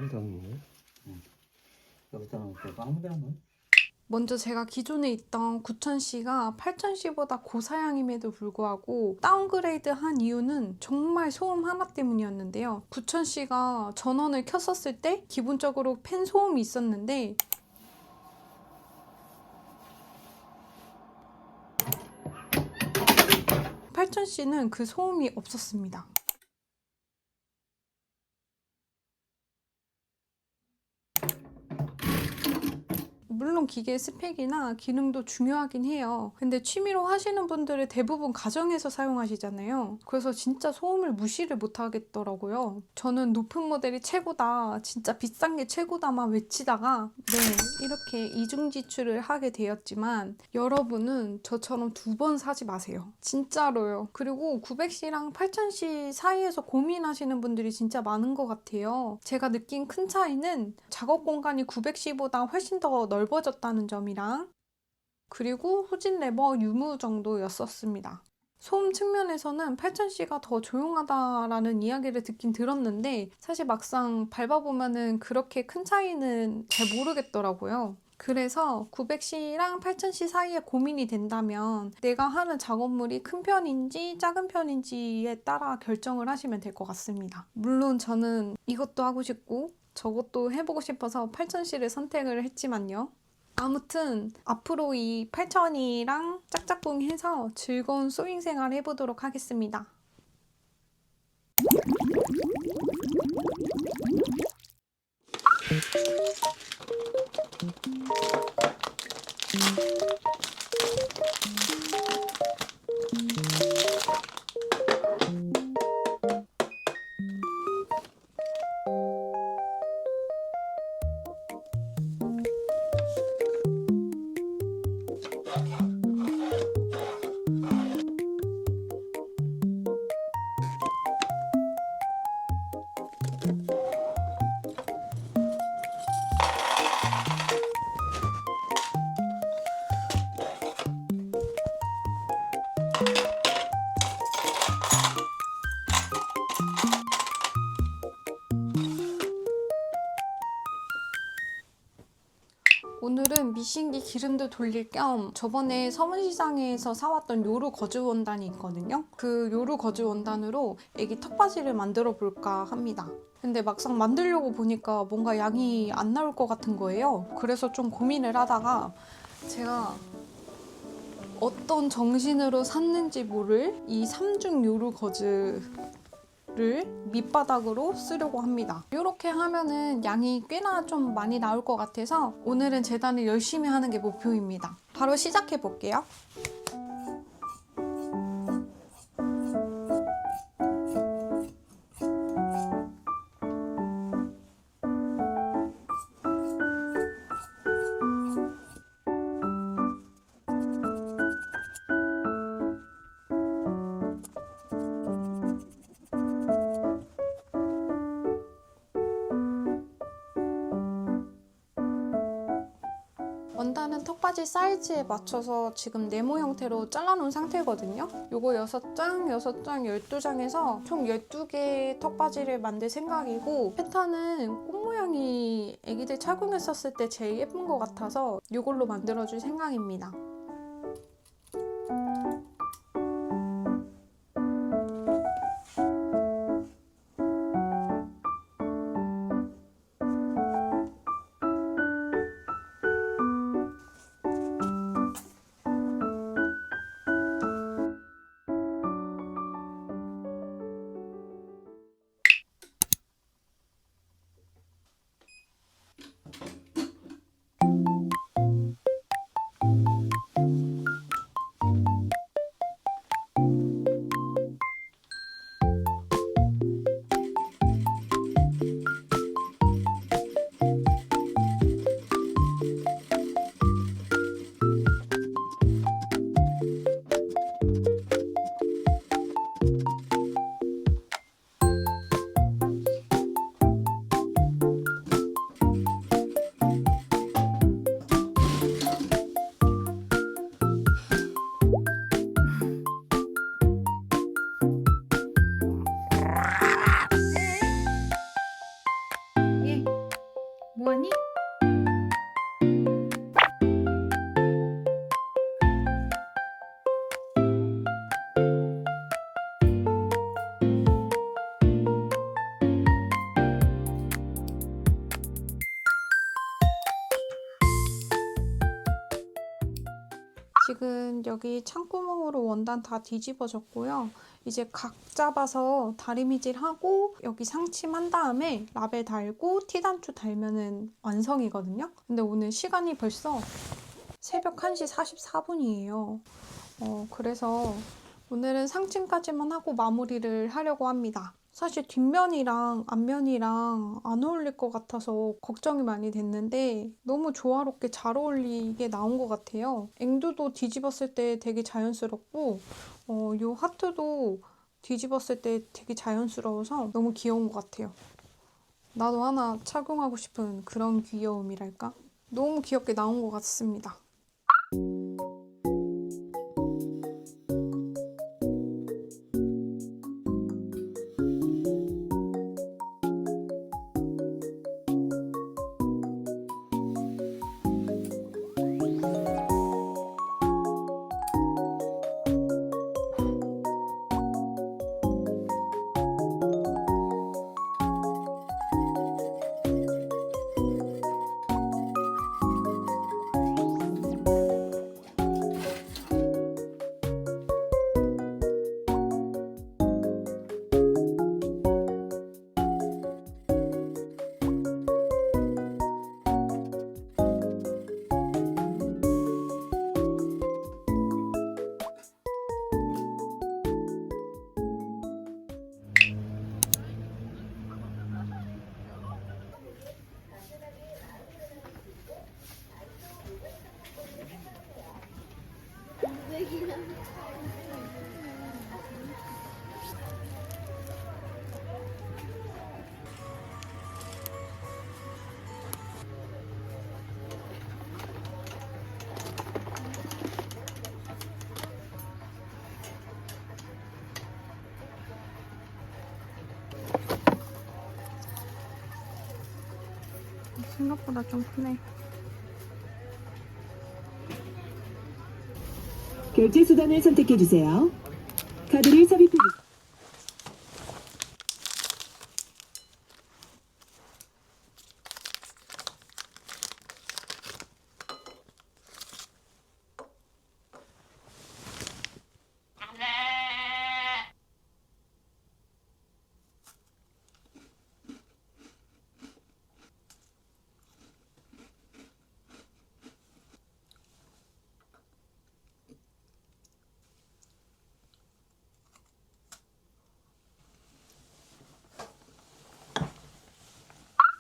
상당히네. 여기다가 내가 아무 데나 넣어? 먼저 제가 기존에 있던 9000C가 8000C보다 고사양임에도 불구하고 다운그레이드한 이유는 정말 소음 하나 때문이었는데요. 9000C가 전원을 켰었을 때 기본적으로 팬 소음이 있었는데 8000C는 그 소음이 없었습니다. 물론 기계 스펙이나 기능도 중요하긴 해요. 근데 취미로 하시는 분들은 대부분 가정에서 사용하시잖아요. 그래서 진짜 소음을 무시를 못 하겠더라고요. 저는 높은 모델이 최고다, 진짜 비싼 게 최고다만 외치다가 이렇게 이중 지출을 하게 되었지만 여러분은 저처럼 2번 사지 마세요. 진짜로요. 그리고 900C랑 8000C 사이에서 고민하시는 분들이 진짜 많은 것 같아요. 제가 느낀 큰 차이는 작업 공간이 900C보다 훨씬 더 넓어졌다는 점이랑 그리고 후진 레버 유무 정도였었습니다. 소음 측면에서는 8000C가 더 조용하다라는 이야기를 듣긴 들었는데 사실 막상 밟아보면은 그렇게 큰 차이는 잘 모르겠더라고요. 그래서 900C랑 8000C 사이에 고민이 된다면 내가 하는 작업물이 큰 편인지 작은 편인지에 따라 결정을 하시면 될 것 같습니다. 물론 저는 이것도 하고 싶고 저것도 해보고 싶어서 8000C를 선택을 했지만요. 아무튼 앞으로 이 8000이랑 짝짝꿍 해서 즐거운 소잉 생활 해보도록 하겠습니다. 오늘은 미싱기 기름도 돌릴 겸 저번에 서문시장에서 사왔던 요루 거즈 원단이 있거든요. 그 요루 거즈 원단으로 애기 턱바지를 만들어 볼까 합니다. 근데 막상 만들려고 보니까 뭔가 양이 안 나올 것 같은 거예요. 그래서 좀 고민을 하다가 제가 어떤 정신으로 샀는지 모를 이 3중 요루 거즈 를 밑바닥으로 쓰려고 합니다. 이렇게 하면은 양이 꽤나 좀 많이 나올 것 같아서 오늘은 재단을 열심히 하는 게 목표입니다. 바로 시작해 볼게요. 원단은 턱바지 사이즈에 맞춰서 지금 네모 형태로 잘라놓은 상태거든요. 요거 6장, 6장, 12장에서 총 12개의 턱바지를 만들 생각이고 패턴은 꽃 모양이 애기들 착용했었을 때 제일 예쁜 것 같아서 요걸로 만들어줄 생각입니다. 지금 여기 창구멍으로 원단 다 뒤집어졌고요. 이제 각 잡아서 다리미질하고 여기 상침한 다음에 라벨 달고 티단추 달면은 완성이거든요. 근데 오늘 시간이 벌써 새벽 1시 44분이에요. 그래서 오늘은 상침까지만 하고 마무리를 하려고 합니다. 사실 뒷면이랑 앞면이랑 안 어울릴 것 같아서 걱정이 많이 됐는데 너무 조화롭게 잘 어울리게 나온 것 같아요. 앵두도 뒤집었을 때 되게 자연스럽고 요 하트도 뒤집었을 때 되게 자연스러워서 너무 귀여운 것 같아요. 나도 하나 착용하고 싶은 그런 귀여움이랄까? 너무 귀엽게 나온 것 같습니다. 생각보다 좀 크네. 결제 수단을 선택해 주세요. 카드를 삽입해 주세요.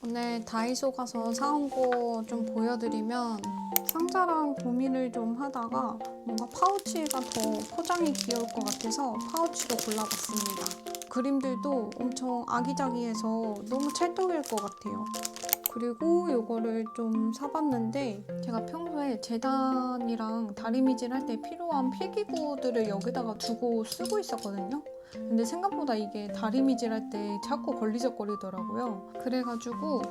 오늘 다이소 가서 사온 거 좀 보여드리면 상자랑 고민을 좀 하다가 뭔가 파우치가 더 포장이 귀여울 것 같아서 파우치로 골라봤습니다. 그림들도 엄청 아기자기해서 너무 찰떡일 것 같아요. 그리고 이거를 좀 사봤는데 제가 평소에 재단이랑 다리미질 할 때 필요한 필기구들을 여기다가 두고 쓰고 있었거든요. 근데 생각보다 이게 다리미질 할 때 자꾸 걸리적거리더라고요. 그래가지고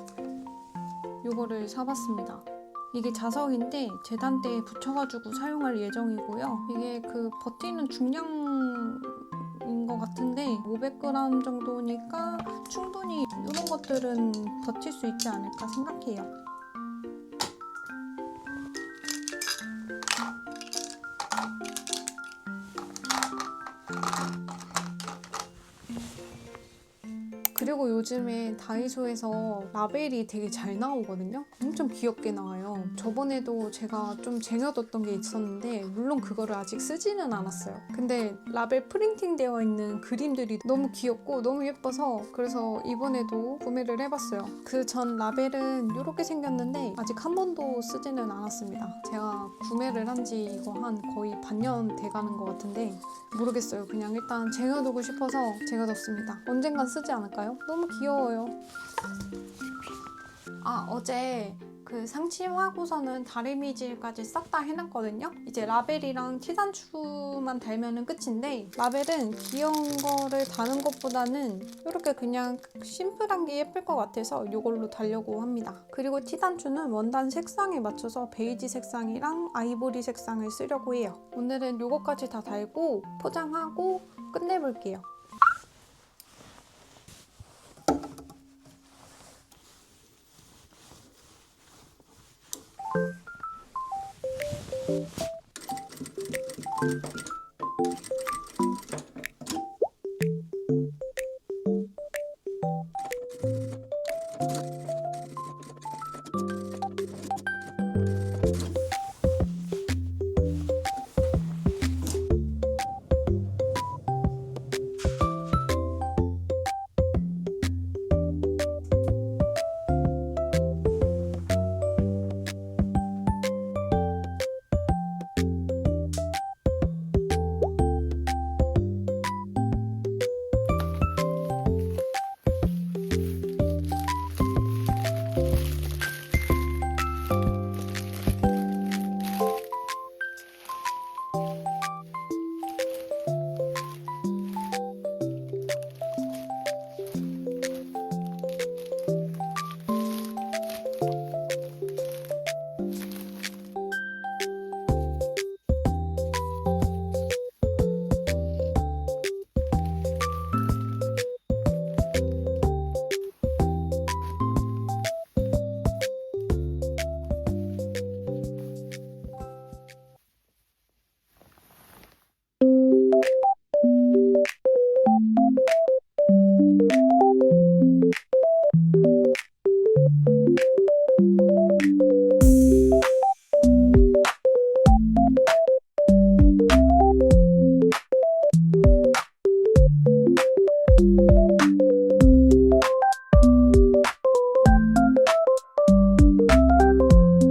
이거를 사봤습니다. 이게 자석인데 재단대에 붙여가지고 사용할 예정이고요. 이게 그 버티는 중량인 것 같은데 500g 정도니까 충분히 이런 것들은 버틸 수 있지 않을까 생각해요. 그리고 요즘에 다이소에서 라벨이 되게 잘 나오거든요. 엄청 귀엽게 나와요. 저번에도 제가 좀 쟁여뒀던 게 있었는데 물론 그거를 아직 쓰지는 않았어요. 근데 라벨 프린팅 되어 있는 그림들이 너무 귀엽고 너무 예뻐서 그래서 이번에도 구매를 해봤어요. 그 전 라벨은 이렇게 생겼는데 아직 한 번도 쓰지는 않았습니다. 제가 구매를 한 지 이거 한 거의 반년 돼가는 것 같은데 모르겠어요. 그냥 일단 쟁여두고 싶어서 쟁여뒀습니다. 언젠간 쓰지 않을까요? 너무 귀여워요. 어제 그 상침하고서는 다리미질까지 싹 다 해놨거든요. 이제 라벨이랑 티단추만 달면은 끝인데 라벨은 귀여운 거를 다는 것보다는 이렇게 그냥 심플한 게 예쁠 것 같아서 이걸로 달려고 합니다. 그리고 티단추는 원단 색상에 맞춰서 베이지 색상이랑 아이보리 색상을 쓰려고 해요. 오늘은 이거까지 다 달고 포장하고 끝내볼게요. 네.